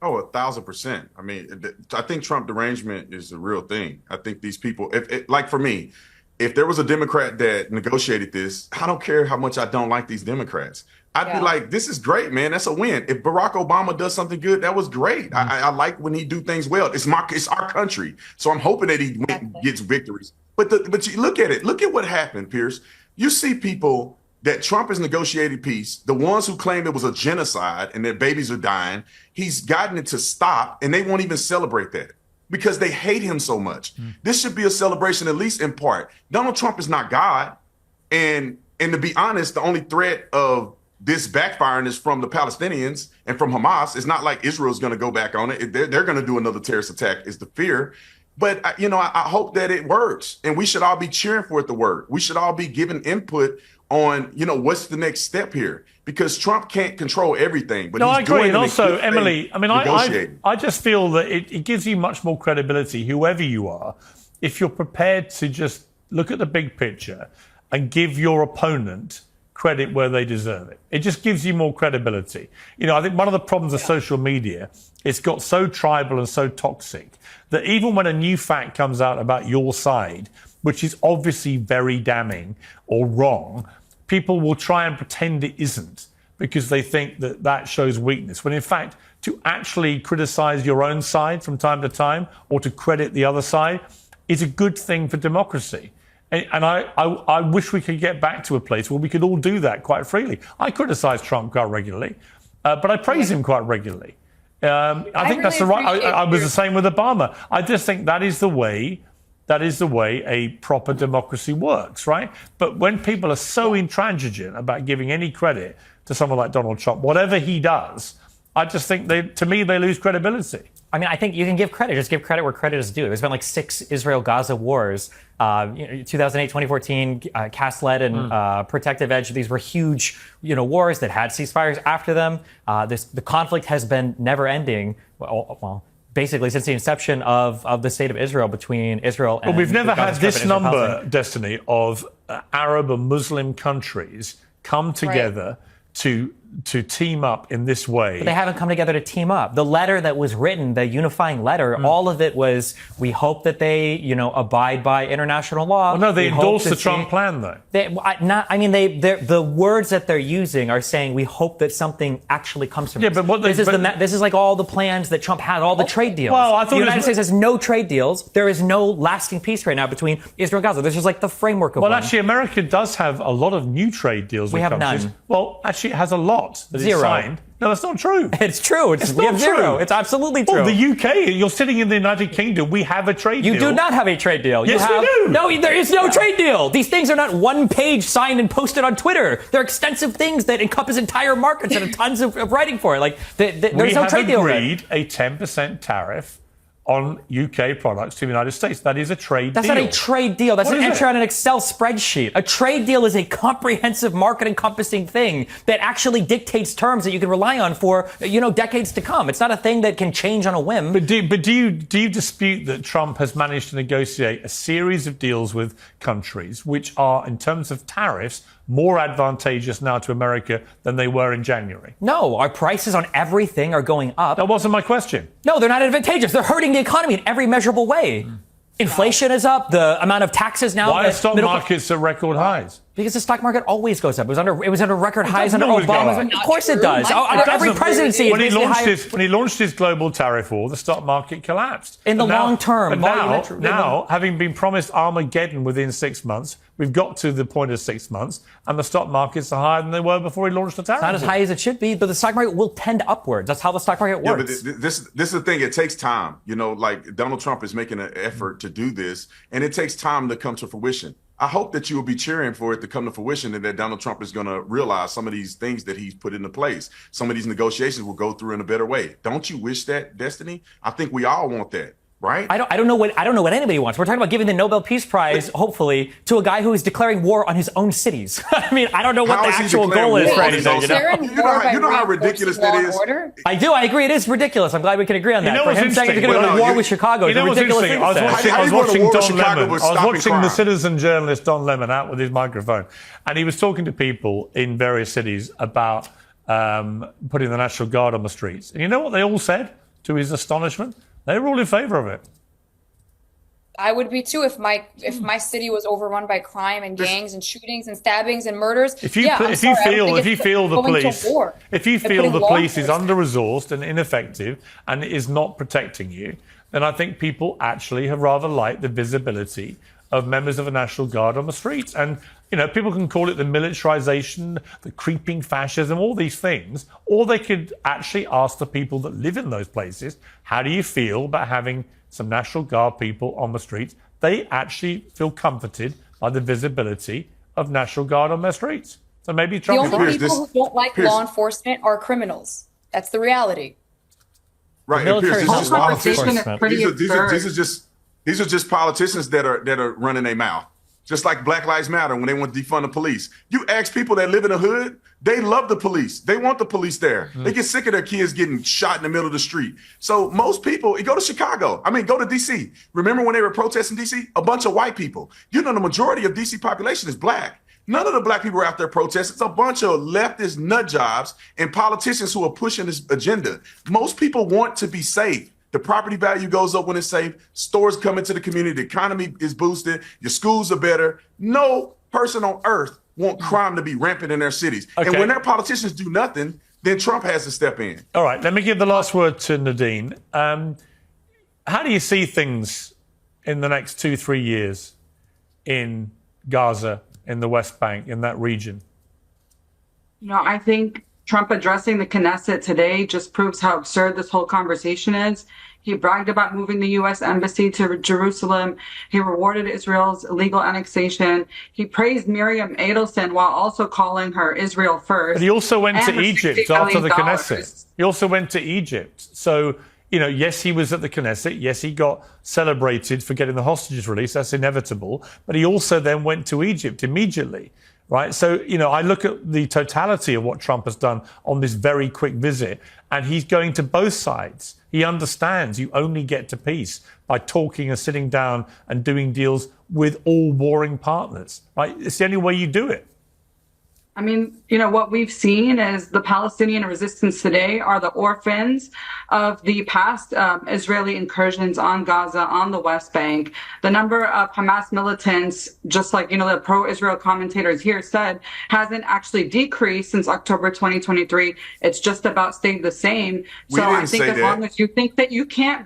Oh, 1,000%. I mean, I think Trump derangement is a real thing. I think these people, like for me, if there was a Democrat that negotiated this, I don't care how much I don't like these Democrats. I'd be like, this is great, man. That's a win. If Barack Obama does something good, that was great. I like when he do things well. It's our country. So I'm hoping that he gets victories. But you look at it. Look at what happened, Piers. You see people that Trump has negotiated peace, the ones who claim it was a genocide and their babies are dying, he's gotten it to stop, and they won't even celebrate that because they hate him so much. This should be a celebration, at least in part. Donald Trump is not God. And to be honest, the only threat of this backfiring is from the Palestinians and from Hamas. It's not like Israel's going to go back on it. They're going to do another terrorist attack is the fear. But, I hope that it works. And we should all be cheering for it to work. We should all be giving input on, what's the next step here? Because Trump can't control everything. But I agree. And also, Emily, I just feel that it gives you much more credibility, whoever you are, if you're prepared to just look at the big picture and give your opponent credit where they deserve it. It just gives you more credibility. I think one of the problems of social media, it's got so tribal and so toxic that even when a new fact comes out about your side, which is obviously very damning or wrong, people will try and pretend it isn't because they think that shows weakness. When in fact, to actually criticize your own side from time to time or to credit the other side is a good thing for democracy. And I wish we could get back to a place where we could all do that quite freely. I criticize Trump quite regularly, but I praise him quite regularly. I think that's the right. I was the same with Obama. I just think that is the way a proper democracy works, right? But when people are so intransigent about giving any credit to someone like Donald Trump, whatever he does, I just think to me they lose credibility. I mean, I think you can give credit. Just give credit where credit is due. There's been like 6 Israel-Gaza wars. 2008, 2014, Cast-led and Protective Edge. These were huge, wars that had ceasefires after them. The conflict has been never-ending. Well, basically since the inception of the state of Israel between Israel and... Well, we've never had this number, Destiny, of Arab and Muslim countries come together to team up in this way. But they haven't come together to team up. The letter that was written, the unifying letter, all of it was, we hope that they, abide by international law. Well, no, they endorsed the Trump plan, though. The words that they're using are saying, we hope that something actually comes from this. But this is like all the plans that Trump had, all the trade deals. Well, I thought the United States has no trade deals. There is no lasting peace right now between Israel and Gaza. This is like the framework of one. Well, actually, America does have a lot of new trade deals with countries. None. Well, actually, it has a lot. That Zero. Signed. No, that's not true. It's true. We have zero. It's absolutely true. Well, the UK, you're sitting in the United Kingdom, we have a trade deal. You do not have a trade deal. Yes, we do. No, there is no trade deal. These things are not one page signed and posted on Twitter. They're extensive things that encompass entire markets and tons of writing for it. Like, there's no trade deal. We have agreed a 10% tariff on UK products to the United States. That is a trade deal. That's not a trade deal. That's an entry on an Excel spreadsheet. A trade deal is a comprehensive market-encompassing thing that actually dictates terms that you can rely on for, decades to come. It's not a thing that can change on a whim. But do you dispute that Trump has managed to negotiate a series of deals with countries which are, in terms of tariffs, more advantageous now to America than they were in January? No, our prices on everything are going up. That wasn't my question. No, they're not advantageous. They're hurting the economy in every measurable way. Inflation is up. The amount of taxes now. Why are stock markets at record highs? Because the stock market always goes up. It was under record highs under Obama. Of course it does. Under every presidency. When he launched his global tariff war, the stock market collapsed. In the long term. But now, having been promised Armageddon within 6 months, we've got to the point of 6 months, and the stock markets are higher than they were before he launched the tariff. It's not as high as it should be, but the stock market will tend upwards. That's how the stock market works. Yeah, but this is the thing. It takes time. Like Donald Trump is making an effort to do this, and it takes time to come to fruition. I hope that you will be cheering for it to come to fruition and that Donald Trump is going to realize some of these things that he's put into place. Some of these negotiations will go through in a better way. Don't you wish that, Destiny? I think we all want that. Right? I don't know what anybody wants. We're talking about giving the Nobel Peace Prize, hopefully, to a guy who is declaring war on his own cities. I mean, I don't know what the actual goal is for anything. You know how ridiculous that is? I do. I agree. It is ridiculous. I'm glad we can agree on that. You know what's interesting? He's going to go to war with Chicago. You know what's interesting? I was watching Don Lemon. I was watching the citizen journalist Don Lemon out with his microphone, and he was talking to people in various cities about putting the National Guard on the streets. And you know what they all said, to his astonishment? They were all in favor of it. I would be too if my city was overrun by crime and gangs and shootings and stabbings and murders. If you feel the police is under-resourced and ineffective and is not protecting you, then I think people actually have rather liked the visibility of members of the National Guard on the streets. And people can call it the militarization, the creeping fascism, all these things, or they could actually ask the people that live in those places, how do you feel about having some National Guard people on the streets? They actually feel comforted by the visibility of National Guard on their streets. So maybe Trump... The only people who don't like law enforcement are criminals. That's the reality. Right. These are just politicians that are running their mouth. Just like Black Lives Matter when they want to defund the police. You ask people that live in the hood, they love the police. They want the police there. They get sick of their kids getting shot in the middle of the street. So most people, go to Chicago. go to D.C. Remember when they were protesting D.C.? A bunch of white people. The majority of D.C. population is black. None of the black people are out there protesting. It's a bunch of leftist nut jobs and politicians who are pushing this agenda. Most people want to be safe. The property value goes up when it's safe. Stores come into the community. The economy is boosted. Your schools are better. No person on earth want crime to be rampant in their cities. Okay. And when their politicians do nothing, then Trump has to step in. All right, let me give the last word to Nerdeen. How do you see things in the next 2-3 years in Gaza, in the West Bank, in that region? I think Trump addressing the Knesset today just proves how absurd this whole conversation is. He bragged about moving the U.S. embassy to Jerusalem. He rewarded Israel's illegal annexation. He praised Miriam Edelson while also calling her Israel first. But he also went to Egypt after the Knesset. He also went to Egypt. So, yes, he was at the Knesset. Yes, he got celebrated for getting the hostages released. That's inevitable. But he also then went to Egypt immediately. Right. So, I look at the totality of what Trump has done on this very quick visit, and he's going to both sides. He understands you only get to peace by talking and sitting down and doing deals with all warring partners. Right. It's the only way you do it. What we've seen is the Palestinian resistance today are the orphans of the past Israeli incursions on Gaza, on the West Bank. The number of Hamas militants, just like, the pro-Israel commentators here said, hasn't actually decreased since October 2023. It's just about stayed the same. So I think as long as you think that you can't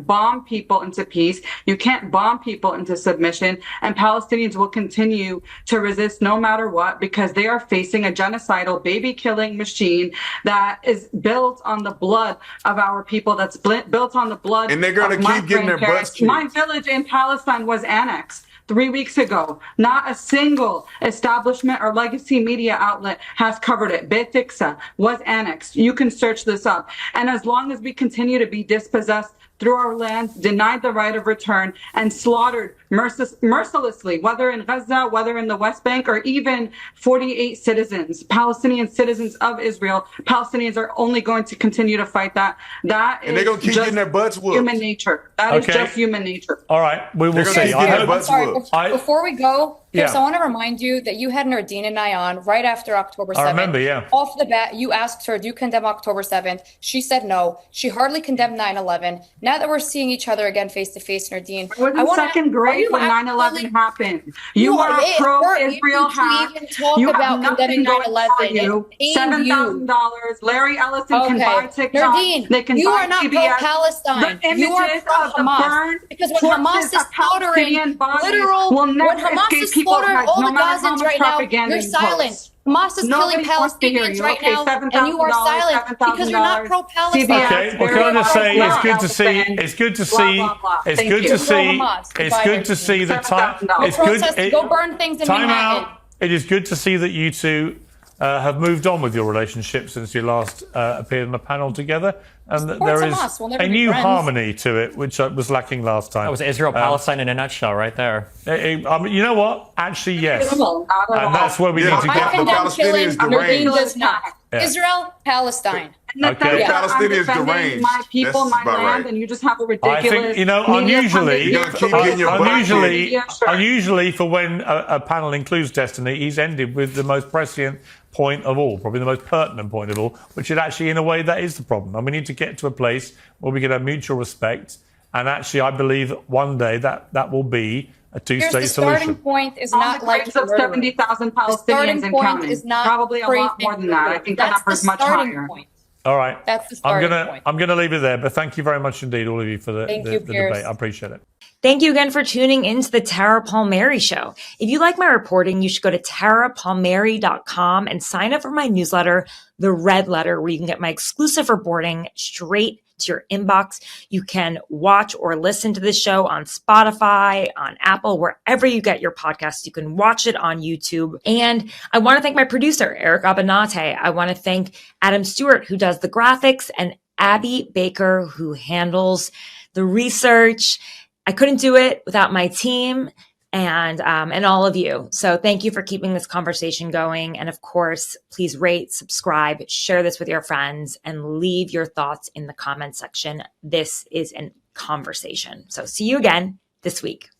bomb people into peace, you can't bomb people into submission, and Palestinians will continue to resist no matter what, because they are facing a genocidal baby-killing machine that is built on the blood of our people, that's built on the blood. And they're going to keep getting their butts kicked. My village in Palestine was annexed 3 weeks ago. Not a single establishment or legacy media outlet has covered it. Betiksa was annexed. You can search this up. And as long as we continue to be dispossessed through our lands, denied the right of return, and slaughtered mercilessly, whether in Gaza, whether in the West Bank, or even 48 citizens, Palestinian citizens of Israel, Palestinians are only going to continue to fight that. And they're going to keep getting their butts whooped. Human nature. That is just human nature. All right, we will see. I'm sorry, before we go, Piers, Yeah. I want to remind you that you had Nerdeen and I on right after October 7th. I remember, yeah. Off the bat, you asked her, do you condemn October 7th? She said no. She hardly condemned 9/11. Now that we're seeing each other again face to face, Nerdeen, I was in second grade when 9/11 happened. You are a pro-Israel hack. You have nothing going for you. $7,000. Larry Ellison can buy TikTok. Nerdeen, They can you buy are not PBS. pro-Palestine. The You are images of the pro-Hamas. burned Because when Hamas corpses is of Palestinian slaughtering bodies literal, will when never Hamas escape is people's slaughtering heads, all no the matter how Gazans much right now, propaganda you're you silent. post. Hamas is Nobody killing wants to hear Palestinians you. right Okay, now, and you are $7,000, silent because you're not pro-Palestine. Okay, well, can I just say it's good to see. It's good to see. It's good to see. It's good to see the time. It's good. Go burn things in Time Manhattan. out. It is good to see that you two have moved on with your relationship since you last appeared on a panel together, and that there is Hamas. We'll never a be new friends. harmony to it, which was lacking last time. That was Israel-Palestine in a nutshell, right there. You know what? Actually, yes, Not at and all. that's where we need to I get. condemn killing. Nerdeen does not. Yeah. Israel, Palestine. Okay. I'm Palestinians defending deranged. my people, That's my about land, right. and you just have a I ridiculous. think, media unusually, pundit keep getting your butt unusually for when a panel includes Destiny, he's ended with the most prescient point of all, probably the most pertinent point of all, which is actually, in a way, that is the problem. And we need to get to a place where we get a mutual respect. And actually, I believe one day that will be a two-state The starting solution. point is On not the like graves of 70,000 Palestinians and counting. is not Probably a lot more than that. I think the number is much higher. Point. All right. That's the starting point. I'm gonna leave it there, but thank you very much indeed, all of you, for the Piers. debate. I appreciate it. Thank you again for tuning into the Tara Palmeri Show. If you like my reporting, you should go to tarapalmeri.com and sign up for my newsletter, The Red Letter, where you can get my exclusive reporting straight to your inbox. You can watch or listen to this show on Spotify, on Apple, wherever you get your podcasts. You can watch it on YouTube. And I want to thank my producer, Eric Abinate. I want to thank Adam Stewart, who does the graphics, and Abby Baker, who handles the research. I couldn't do it without my team and all of you. So thank you for keeping this conversation going. And of course, please rate, subscribe, share this with your friends, and leave your thoughts in the comment section. This is a conversation. So see you again this week.